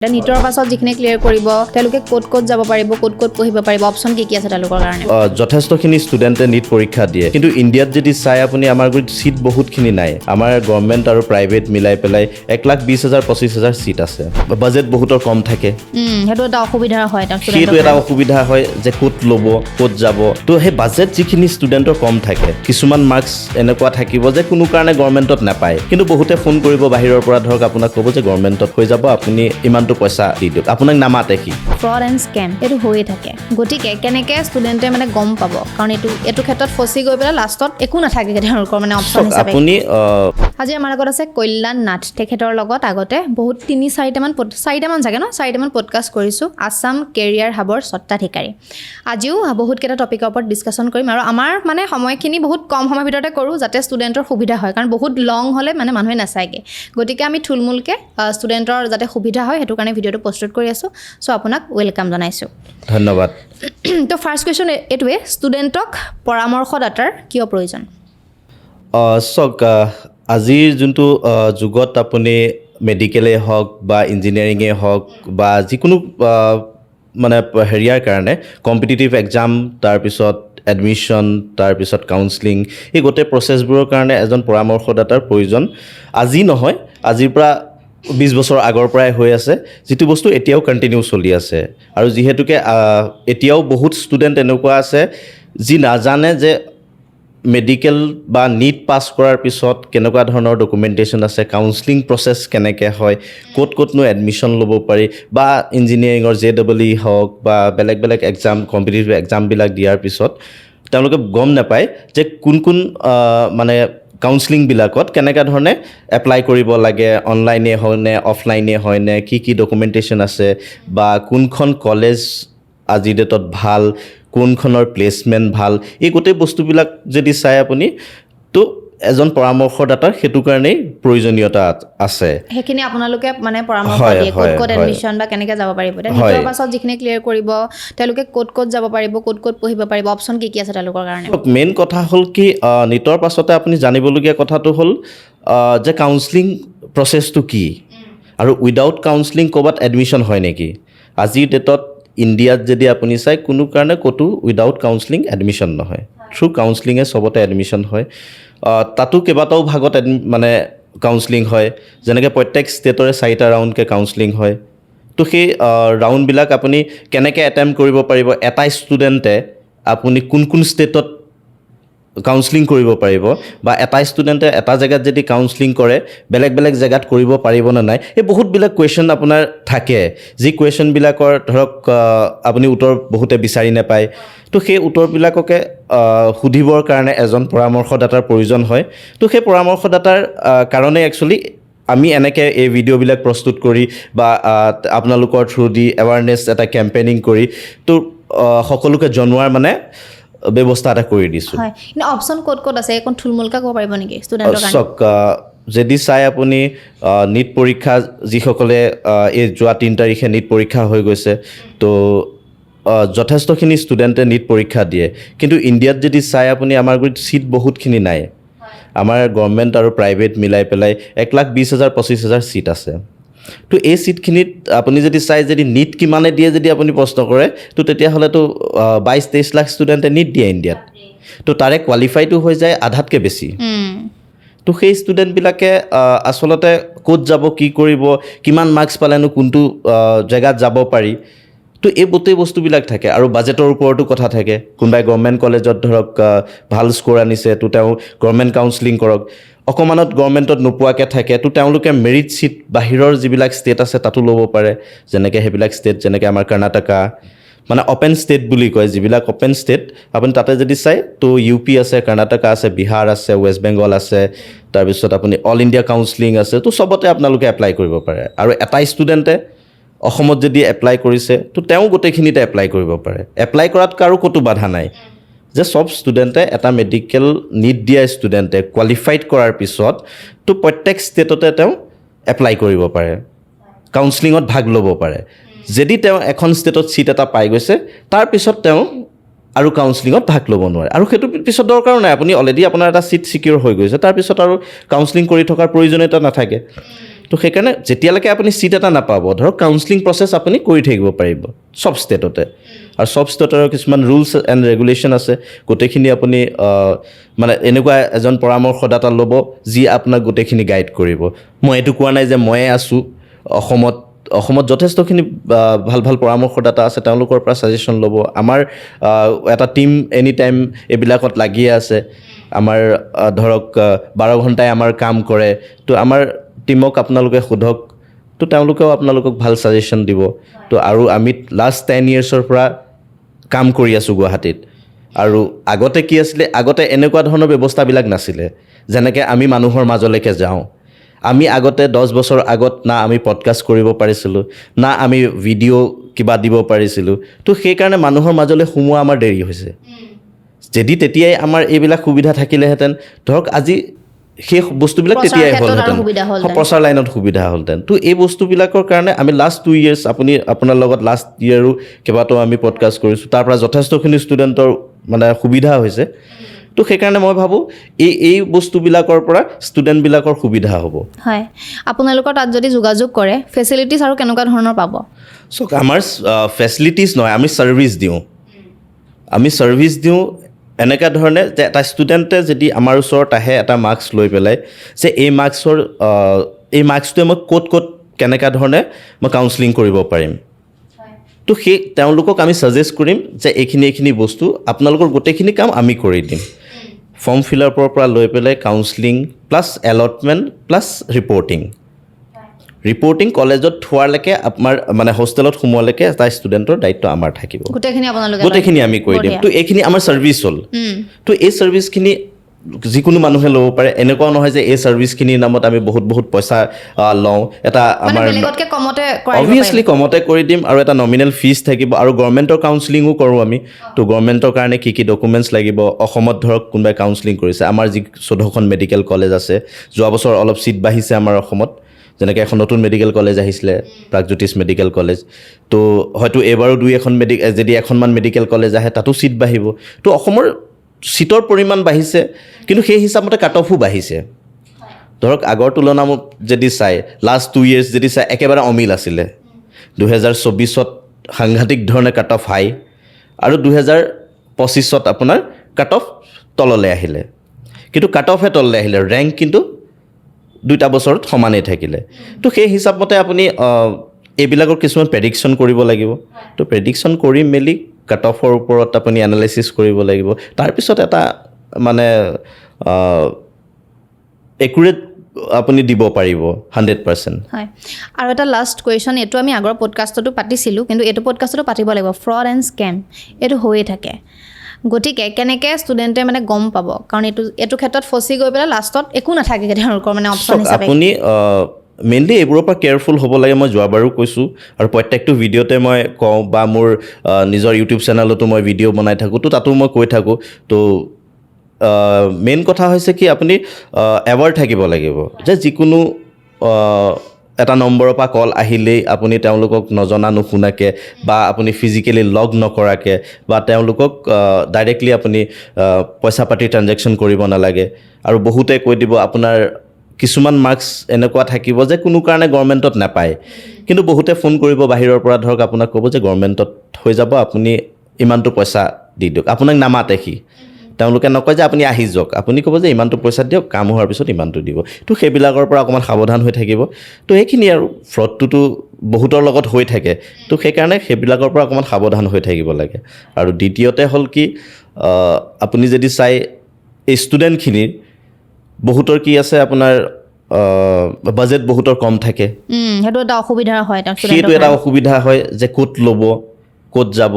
নিটৰ পাছত যিখিনি ক্লিয়াৰ কৰিব তেওঁলোকে ক'ত যাব পাৰিব ক'ত পঢ়িব পাৰিব অপচন কি আছে তেওঁলোকৰ কাৰণে যথেষ্টখিনি ষ্টুডেণ্টে নিট পৰীক্ষা দিয়ে কিন্তু ইণ্ডিয়াত যদি চাই আপুনি আমাৰ গুৰিত চিট বহুতখিনি নাই আমাৰ গভৰ্ণমেণ্ট আৰু প্ৰাইভেট মিলাই পেলাই 1,20,000-25,000 চিট আছে বাজেট বহুতৰ কম থাকে সেইটো এটা অসুবিধা হয় সেইটো এটা অসুবিধা হয় যে ক'ত ল'ব ক'ত যাব তো সেই বাজেট যিখিনি ষ্টুডেণ্টৰ কম থাকে কিছুমান মাৰ্কছ এনেকুৱা থাকিব যে কোনো কাৰণে গভৰ্ণমেণ্টত নাপায় কিন্তু বহুতে ফোন কৰিব বাহিৰৰ পৰা ধৰক আপোনাক ক'ব যে গভৰ্ণমেণ্টত হৈ যাব আপুনি ইমান পইচা দি দিয়ক আপোনাক নামাতে কি ফ্ৰড এণ্ড স্কেম এইটো হৈয়ে থাকে গতিকে কেনেকৈ ষ্টুডেণ্টে মানে গম পাব কাৰণ এইটো ক্ষেত্ৰত ফচি গৈ পেলাই লাষ্টত একো নাথাকে তেওঁলোকৰ মানে অপচন হিচাপে আপুনি আজি আমাৰ লগত আছে কল্যাণ নাথ তেখেতৰ লগত আগতে বহুত 4টামান চাগে ন 4টামান পডকাষ্ট কৰিছোঁ আছাম কেৰিয়াৰ হাবৰ স্বত্বাধিকাৰী আজিও বহুতকেইটা টপিকৰ ওপৰত ডিছকাশ্যন কৰিম আৰু আমাৰ মানে সময়খিনি বহুত কম সময়ৰ ভিতৰতে কৰোঁ যাতে ষ্টুডেণ্টৰ সুবিধা হয় কাৰণ বহুত লং হ'লে মানে মানুহে নাচায়গৈ গতিকে আমি থুলমূলকৈ ষ্টুডেণ্টৰ যাতে সুবিধা হয় সেইটো কাৰণে ভিডিঅ'টো প্ৰস্তুত কৰি আছোঁ চ' আপোনাক ৱেলকাম জনাইছোঁ ধন্যবাদ তো ফাৰ্ষ্ট কুৱেশ্যন এইটোৱে ষ্টুডেণ্টক পৰামৰ্শদাতাৰ কিয় প্ৰয়োজন চাওক আজিৰ যোনটো যুগত আপুনি মেডিকেলেই হওক বা ইঞ্জিনিয়াৰিঙেই হওক বা যিকোনো মানে হেৰিয়াৰ কাৰণে কম্পিটিটিভ এক্সাম তাৰপিছত এডমিশ্যন তাৰপিছত কাউন্সেলিং এই গোটেই প্ৰচেছবোৰৰ কাৰণে এজন পৰামৰ্শদাতাৰ প্ৰয়োজন আজি নহয় আজিৰ পৰা 20 বছৰ আগৰ পৰাই হৈ আছে যিটো বস্তু এতিয়াও কণ্টিনিউ চলি আছে আৰু যিহেতুকে এতিয়াও বহুত ষ্টুডেণ্ট এনেকুৱা আছে যি নাজানে যে মেডিকেল বা নিট পাছ কৰাৰ পিছত কেনেকুৱা ধৰণৰ ডকুমেণ্টেশ্যন আছে কাউন্সেলিং প্ৰচেছ কেনেকৈ হয় ক'তনো এডমিশ্যন ল'ব পাৰি বা ইঞ্জিনিয়াৰিঙৰ JEE হওক বা বেলেগ এক্সাম কম্পিটিটিভ এক্সামবিলাক দিয়াৰ পিছত তেওঁলোকে গম নাপায় যে কোন মানে কাউন্সেলিংবিলাকত কেনেকুৱা ধৰণে এপ্লাই কৰিব লাগে অনলাইনে হয়নে অফলাইনে হয়নে কি ডকুমেণ্টেশ্যন আছে বা কোনখন কলেজ আজিৰ ডেটত ভাল কোনখনৰ প্লেচমেণ্ট ভাল এই গোটেই বস্তুবিলাক যদি চাই আপুনি তো এজন পৰামৰ্শদাতাৰ সেইটো কাৰণেই প্ৰয়োজনীয়তা আছে সেইখিনি আপোনালোকে মানে পৰামৰ্শ দিয়ে ক'ত এডমিশ্যন বা কেনেকৈ যাব পাৰিব নিটৰ পাছত যিখিনি ক্লিয়াৰ কৰিব তেওঁলোকে ক'ত যাব পাৰিব ক'ত পঢ়িব পাৰিব অপচন কি আছে তেওঁলোকৰ কাৰণে মেইন কথা হ'ল কি নিটৰ পাছতে আপুনি জানিবলগীয়া কথাটো হ'ল যে কাউন্সেলিং প্ৰচেছটো কি আৰু উইদাউট কাউন্সেলিং ক'ৰবাত এডমিশ্যন হয় নেকি আজিৰ ডেটত ইণ্ডিয়াত যদি আপুনি চাই কোনো কাৰণে ক'তো উইদাউট কাউন্সেলিং এডমিশ্যন নহয় থ্ৰু কাউন্সেলিঙে চবতে এডমিশ্যন হয় তাতো কেইবাটাও ভাগত মানে কাউন্সেলিং হয় যেনেকৈ প্ৰত্যেক ষ্টেটৰে 4টা ৰাউণ্ডকৈ কাউন্সেলিং হয় তো সেই ৰাউণ্ডবিলাক আপুনি কেনেকৈ এটেম্প কৰিব পাৰিব এটা ষ্টুডেণ্টে আপুনি কোন ষ্টেটত কাউন্সেলিং কৰিব পাৰিব বা এটা ষ্টুডেণ্টে এটা জেগাত যদি কাউন্সেলিং কৰে বেলেগ জেগাত কৰিব পাৰিব নে নাই এই বহুতবিলাক কুৱেশ্যন আপোনাৰ থাকে যি কুৱেশ্যনবিলাকৰ ধৰক আপুনি উত্তৰ বহুতে বিচাৰি নাপায় তো সেই উত্তৰবিলাককে সুধিবৰ কাৰণে এজন পৰামৰ্শদাতাৰ প্ৰয়োজন হয় তো সেই পৰামৰ্শদাতাৰ কাৰণে একচুৱেলি আমি এনেকৈ এই ভিডিঅ'বিলাক প্ৰস্তুত কৰি বা আপোনালোকৰ থ্ৰু দি এৱাৰনেছ এটা কেম্পেইনিং কৰি তো সকলোকে জনোৱাৰ মানে ব্যৱস্থা এটা কৰি দিছোঁ হয় কিন্তু অপচন ক'ত আছে এখন থুলমূলকৈ ক'ব পাৰিব নেকি ষ্টুডেণ্টৰ কাৰণে চাওক যদি চাই আপুনি নিট পৰীক্ষা যিসকলে এই যোৱা 3 তাৰিখে নিট পৰীক্ষা হৈ গৈছে তো যথেষ্টখিনি ষ্টুডেণ্টে নিট পৰীক্ষা দিয়ে কিন্তু ইণ্ডিয়াত যদি চাই আপুনি আমাৰ গুৰিত চিট বহুতখিনি নাই আমাৰ গভৰ্ণমেণ্ট আৰু প্ৰাইভেট মিলাই পেলাই 1,20,000-25,000 চিট আছে তো এই চিটখিনিত আপুনি যদি চাই যদি নিট কিমানে দিয়ে যদি আপুনি প্ৰশ্ন কৰে তো তেতিয়াহ'লেতো 22-23 লাখ ষ্টুডেণ্টে নিট দিয়ে ইণ্ডিয়াত তো তাৰে কোৱালিফাইটো হৈ যায় আধাতকৈ বেছি তো সেই ষ্টুডেণ্টবিলাকে আচলতে ক'ত যাব কি কৰিব কিমান মাৰ্কছ পালেনো কোনটো জেগাত যাব পাৰি তো এই গোটেই বস্তুবিলাক থাকে আৰু বাজেটৰ ওপৰতো কথা থাকে কোনোবাই গভৰ্ণমেণ্ট কলেজত ধৰক ভাল স্ক'ৰ আনিছে তো তেওঁ গভৰ্ণমেণ্ট কাউন্সেলিং কৰক অকণমানত গভৰ্ণমেণ্টত নোপোৱাকৈ থাকে তো তেওঁলোকে মেৰিট ছিট বাহিৰৰ যিবিলাক ষ্টেট আছে তাতো ল'ব পাৰে যেনেকৈ সেইবিলাক ষ্টেট যেনেকৈ আমাৰ কৰ্ণাটকা মানে অ'পেন ষ্টেট বুলি কয় যিবিলাক অ'পেন ষ্টেট আপুনি তাতে যদি চাই তো UP আছে কৰ্ণাটকা আছে বিহাৰ আছে ৱেষ্ট বেংগল আছে তাৰপিছত আপুনি অল ইণ্ডিয়া কাউন্সেলিং আছে তো চবতে আপোনালোকে এপ্লাই কৰিব পাৰে আৰু এটা ষ্টুডেণ্টে অসমত যদি এপ্লাই কৰিছে তো তেওঁ গোটেইখিনিতে এপ্লাই কৰিব পাৰে এপ্লাই কৰাত কাৰো ক'তো বাধা নাই যে সব ষ্টুডেণ্টে এটা মেডিকেল নিট দিয়া ষ্টুডেণ্টে কোৱালিফাইড কৰাৰ পিছত তো প্ৰত্যেক ষ্টেটতে তেওঁ এপ্লাই কৰিব পাৰে কাউন্সেলিঙত ভাগ ল'ব পাৰে যদি তেওঁ এখন ষ্টেটত চিট এটা পাই গৈছে তাৰপিছত তেওঁ আৰু কাউন্সেলিঙত ভাগ ল'ব নোৱাৰে আৰু সেইটো পিছত দৰকাৰ নাই আপুনি অলৰেডি আপোনাৰ এটা চিট ছিকিউৰ হৈ গৈছে তাৰপিছত আৰু কাউন্সেলিং কৰি থকাৰ প্ৰয়োজনীয়তা নাথাকে তো সেইকাৰণে যেতিয়ালৈকে আপুনি ছিট এটা নাপাব ধৰক কাউন্সেলিং প্ৰচেছ আপুনি কৰি থাকিব পাৰিব চব ষ্টেটতে আৰু চব ষ্টেটৰ কিছুমান ৰুলছ এণ্ড ৰেগুলেশ্যন আছে গোটেইখিনি আপুনি মানে এনেকুৱা এজন পৰামৰ্শদাতা ল'ব যি আপোনাক গোটেইখিনি গাইড কৰিব মই এইটো কোৱা নাই যে ময়ে আছোঁ অসমত যথেষ্টখিনি ভাল ভাল পৰামৰ্শদাতা আছে তেওঁলোকৰ পৰা ছাজেশ্যন ল'ব আমাৰ এটা টীম এনি টাইম এইবিলাকত লাগিয়ে আছে আমাৰ ধৰক 12 ঘণ্টাই আমাৰ কাম কৰে তো আমাৰ টিমক আপোনালোকে সোধক তো তেওঁলোকেও আপোনালোকক ভাল ছাজেশ্যন দিব তো আৰু আমি লাষ্ট 10 yearsৰ পৰা কাম কৰি আছোঁ গুৱাহাটীত আৰু আগতে কি আছিলে আগতে এনেকুৱা ধৰণৰ ব্যৱস্থাবিলাক নাছিলে যেনেকৈ আমি মানুহৰ মাজলৈকে যাওঁ আমি আগতে 10 বছৰ আগত না আমি পডকাষ্ট কৰিব পাৰিছিলোঁ না আমি ভিডিঅ' কিবা দিব পাৰিছিলোঁ তো সেইকাৰণে মানুহৰ মাজলৈ সোমোৱা আমাৰ দেৰি হৈছে যদি তেতিয়াই আমাৰ এইবিলাক সুবিধা থাকিলেহেঁতেন ধৰক আজি সেই বস্তুবিলাক তেতিয়াই হ'লহেঁতেন প্ৰচাৰ লাইনত সুবিধা হ'লহেঁতেন তো এই বস্তুবিলাকৰ কাৰণে আমি লাষ্ট 2 years আপোনাৰ লগত লাষ্ট ইয়েৰো কেইবাটাও আমি পডকাষ্ট কৰিছোঁ তাৰ পৰা যথেষ্টখিনি ষ্টুডেণ্টৰ মানে সুবিধা হৈছে তো সেইকাৰণে মই ভাবোঁ এই বস্তুবিলাকৰ পৰা ষ্টুডেণ্টবিলাকৰ সুবিধা হ'ব হয় আপোনালোকৰ তাত যদি যোগাযোগ কৰে ফেচিলিটিছ আৰু কেনেকুৱা ধৰণৰ পাব চাওক আমাৰ ফেচিলিটিছ নহয় আমি ছাৰ্ভিচ দিওঁ এনেকুৱা ধৰণে যে এটা ষ্টুডেণ্টে যদি আমাৰ ওচৰত আহে এটা মাৰ্কছ লৈ পেলাই যে এই মাৰ্কছটোৱে মই ক'ত কেনেকুৱা ধৰণে মই কাউন্সেলিং কৰিব পাৰিম তো সেই তেওঁলোকক আমি ছাজেষ্ট কৰিম যে এইখিনি বস্তু আপোনালোকৰ গোটেইখিনি কাম আমি কৰি দিম ফৰ্ম ফিল আপৰ পৰা লৈ পেলাই counselling plus allotment plus reporting কলেজত থোৱালৈকে আমাৰ মানে হোষ্টেলত সোমোৱালৈকে এটা ষ্টুডেণ্টৰ দায়িত্ব আমাৰ থাকিব গোটেইখিনি আমি কৰি দিম তো এইখিনি আমাৰ ছাৰ্ভিচ হ'ল তো এই ছাৰ্ভিচখিনি যিকোনো মানুহে ল'ব পাৰে এনেকুৱাও নহয় যে এই ছাৰ্ভিচখিনিৰ নামত আমি বহুত পইচা লওঁ এটা আমাৰ অবভিয়াছলি কমতে কৰি দিম আৰু এটা নমিনেল ফিজ থাকিব আৰু গভৰ্ণমেণ্টৰ কাউন্সেলিঙো কৰোঁ আমি তো গভৰ্ণমেণ্টৰ কাৰণে কি ডকুমেণ্টছ লাগিব অসমত ধৰক কোনোবাই কাউন্সেলিং কৰিছে আমাৰ যি 14খন মেডিকেল কলেজ আছে যোৱা বছৰ অলপ ছিট বাঢ়িছে আমাৰ অসমত যেনেকৈ এখন নতুন মেডিকেল কলেজ আহিছিলে প্ৰাগজ্যোতিষ মেডিকেল কলেজ তো হয়তো এইবাৰো যদি এখনমান মেডিকেল কলেজ আহে তাতো ছিট বাঢ়িব তো অসমৰ ছিটৰ পৰিমাণ বাঢ়িছে কিন্তু সেই হিচাপমতে কাট অফো বাঢ়িছে ধৰক আগৰ তুলনামূলক যদি চাই লাষ্ট 2 years যদি চাই একেবাৰে অমিল আছিলে 2024ত সাংঘাতিক ধৰণে কাট অফ হাই আৰু 2025ত আপোনাৰ কাট অফ তললৈ আহিলে কিন্তু কাট অফহে তললৈ আহিলে ৰেংক কিন্তু দুটা বছৰত সমানেই থাকিলে তো সেই হিচাপমতে আপুনি এইবিলাকৰ কিছুমান প্ৰেডিকশ্যন কৰিব লাগিব তো প্ৰেডিকশ্যন কৰি মেলি কাট অফৰ ওপৰত আপুনি এনালাইচিছ কৰিব লাগিব তাৰপিছত এটা মানে একুৰেট আপুনি দিব পাৰিব 100% হয় আৰু এটা লাষ্ট কুৱেশ্যন এইটো আমি আগৰ পডকাষ্টতো পাতিছিলোঁ কিন্তু এইটো পডকাষ্টতো পাতিব লাগিব ফ্ৰড এণ্ড স্কেম এইটো হৈয়ে থাকে গতিকে কেনেকৈ ষ্টুডেণ্টে মানে গম পাব কাৰণ এইটো ক্ষেত্ৰত ফচি গৈ পেলাই লাষ্টত একো নাথাকে তেওঁলোকৰ মানে অপশ্যন হিচাপে আপুনি মেইনলি এইবোৰৰ পৰা কেয়াৰফুল হ'ব লাগে মই যোৱাবাৰো কৈছোঁ আৰু প্ৰত্যেকটো ভিডিঅ'তে মই কওঁ বা মোৰ নিজৰ ইউটিউব চেনেলতো মই ভিডিঅ' বনাই থাকোঁ তো তাতো মই কৈ থাকোঁ তো মেইন কথা হৈছে কি আপুনি এৱাৰ্ড থাকিব লাগিব যে যিকোনো এটা নম্বৰৰ পৰা কল আহিলেই আপুনি তেওঁলোকক নজনা নুশুনাকৈ বা আপুনি ফিজিকেলি লগ নকৰাকৈ বা তেওঁলোকক ডাইৰেক্টলি আপুনি পইচা পাতি ট্ৰানজেকশ্যন কৰিব নালাগে আৰু বহুতে কৈ দিব আপোনাৰ কিছুমান মাৰ্কছ এনেকুৱা থাকিব যে কোনো কাৰণে গভৰ্ণমেণ্টত নাপায় কিন্তু বহুতে ফোন কৰিব বাহিৰৰ পৰা ধৰক আপোনাক ক'ব যে গভৰ্ণমেণ্টত হৈ যাব আপুনি ইমানটো পইচা দি দিয়ক আপোনাক নামাতে সি তেওঁলোকে নকয় যে আপুনি আহি যাওক আপুনি ক'ব যে ইমানটো পইচা দিয়ক কাম হোৱাৰ পিছত ইমানটো দিব তো সেইবিলাকৰ পৰা অকণমান সাৱধান হৈ থাকিব তো এইখিনি আৰু ফ্ৰডটোতো বহুতৰ লগত হৈ থাকে তো সেইকাৰণে সেইবিলাকৰ পৰা অকণমান সাৱধান হৈ থাকিব লাগে আৰু দ্বিতীয়তে হ'ল কি আপুনি যদি চাই এই ষ্টুডেণ্টখিনিৰ বহুতৰ কি আছে আপোনাৰ বাজেট বহুতৰ কম থাকে সেইটো এটা অসুবিধা হয় যে ক'ত ল'ব ক'ত যাব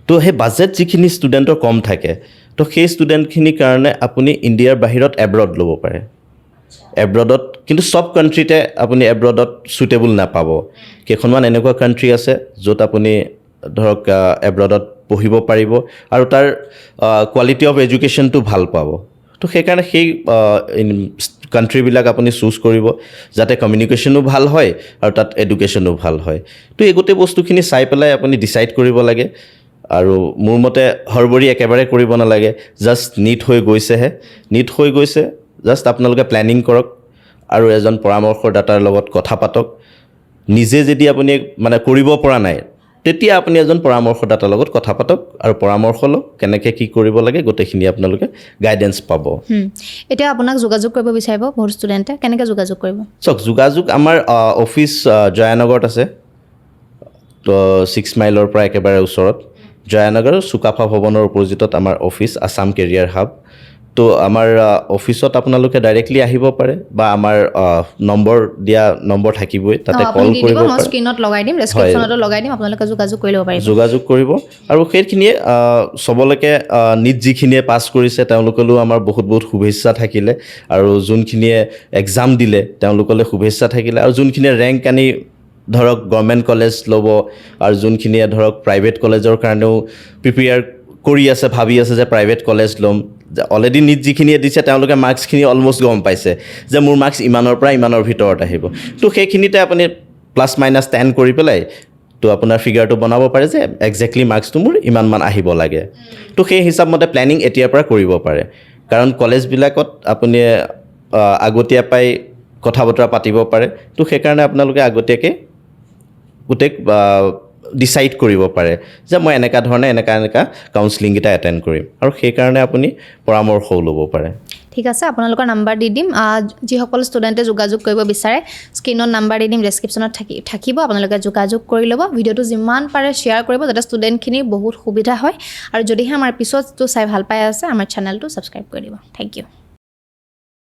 তো সেই বাজেট যিখিনি ষ্টুডেণ্টৰ কম থাকে তো সেই ষ্টুডেণ্টখিনিৰ কাৰণে আপুনি ইণ্ডিয়াৰ বাহিৰত এব্ৰড ল'ব পাৰে এব্ৰডত কিন্তু চব কাণ্ট্ৰিতে আপুনি এব্ৰডত চুইটেবল নাপাব কেইখনমান এনেকুৱা কাণ্ট্ৰি আছে য'ত আপুনি ধৰক এব্ৰডত পঢ়িব পাৰিব আৰু তাৰ কোৱালিটি অফ এডুকেশ্যনটো ভাল পাব তো সেইকাৰণে সেই কাণ্ট্ৰিবিলাক আপুনি চুজ কৰিব যাতে কমিউনিকেশ্যনো ভাল হয় আৰু তাত এডুকেশ্যনো ভাল হয় তো এই গোটেই বস্তুখিনি চাই পেলাই আপুনি ডিচাইড কৰিব লাগে আৰু মোৰ মতে হৰবৰি একেবাৰে কৰিব নালাগে জাষ্ট নিট হৈ গৈছে জাষ্ট আপোনালোকে প্লেনিং কৰক আৰু এজন পৰামৰ্শদাতাৰ লগত কথা পাতক নিজে যদি আপুনি মানে কৰিব পৰা নাই তেতিয়া আপুনি এজন পৰামৰ্শদাতাৰ লগত কথা পাতক আৰু পৰামৰ্শ লওক কেনেকৈ কি কৰিব লাগে গোটেইখিনি আপোনালোকে গাইডেন্স পাব এতিয়া আপোনাক যোগাযোগ কৰিব বিচাৰিব বহুত ষ্টুডেণ্টে কেনেকৈ যোগাযোগ কৰিব চাওক যোগাযোগ আমাৰ অফিচ জয়ানগৰত আছে তো 6 মাইলৰ পৰা একেবাৰে ওচৰত জয়ানগৰ চুকাফা ভৱনৰ অপজিটত আমাৰ অফিচ আছাম কেৰিয়াৰ হাব তো আমাৰ অফিচত আপোনালোকে ডাইৰেক্টলি আহিব পাৰে বা আমাৰ নম্বৰ থাকিবই তাতে কল কৰিব মই পাৰে স্ক্ৰীনত লগাই দিম ডেছক্ৰিপশ্যনতো লগাই দিম আপোনালোকে যোগাযোগ কৰি ল'ব পাৰিব যোগাযোগ কৰিব আৰু সেইখিনিয়ে চবলৈকে নিট যিখিনিয়ে পাছ কৰিছে তেওঁলোকলৈও আমাৰ বহুত বহুত শুভেচ্ছা থাকিলে আৰু যোনখিনিয়ে এক্সাম দিলে তেওঁলোকলৈ শুভেচ্ছা থাকিলে আৰু যোনখিনিয়ে ৰেংক আনি ধৰক গভৰ্ণমেণ্ট কলেজ ল'ব আৰু যোনখিনিয়ে ধৰক প্ৰাইভেট কলেজৰ কাৰণেও প্ৰিপেয়াৰ কৰি আছে ভাবি আছে যে প্ৰাইভেট কলেজ ল'ম অলৰেডি নিট যিখিনিয়ে দিছে তেওঁলোকে মাৰ্কছখিনি অলমষ্ট গম পাইছে যে মোৰ মাৰ্কছ ইমানৰ পৰা ইমানৰ ভিতৰত আহিব তো সেইখিনিতে আপুনি +- 10 কৰি পেলাই তো আপোনাৰ ফিগাৰটো বনাব পাৰে যে একজেক্টলি মাৰ্কছটো মোৰ ইমানমান আহিব লাগে তো সেই হিচাপমতে প্লেনিং এতিয়াৰ পৰা কৰিব পাৰে কাৰণ কলেজবিলাকত আপুনি আগতীয়া পাই কথা বতৰা পাতিব পাৰে তো সেইকাৰণে আপোনালোকে আগতীয়াকৈ গোটেই ডিচাইড কৰিব পাৰে যে মই এনেকুৱা ধৰণে এনেকুৱা কাউন্সেলিংকেইটা এটেণ্ড কৰিম আৰু সেইকাৰণে আপুনি পৰামৰ্শও ল'ব পাৰে ঠিক আছে আপোনালোকৰ নাম্বাৰ দি দিম যিসকল ষ্টুডেণ্টে যোগাযোগ কৰিব বিচাৰে স্ক্ৰীনত নাম্বাৰ দি দিম ডেছক্ৰিপশ্যনত থাকিব আপোনালোকে যোগাযোগ কৰি ল'ব ভিডিঅ'টো যিমান পাৰে শ্বেয়াৰ কৰিব যাতে ষ্টুডেণ্টখিনিৰ বহুত সুবিধা হয় আৰু যদিহে আমাৰ পিছতটো চাই ভাল পাই আছে আমাৰ চেনেলটো ছাবস্ক্ৰাইব কৰি দিব থেংক ইউ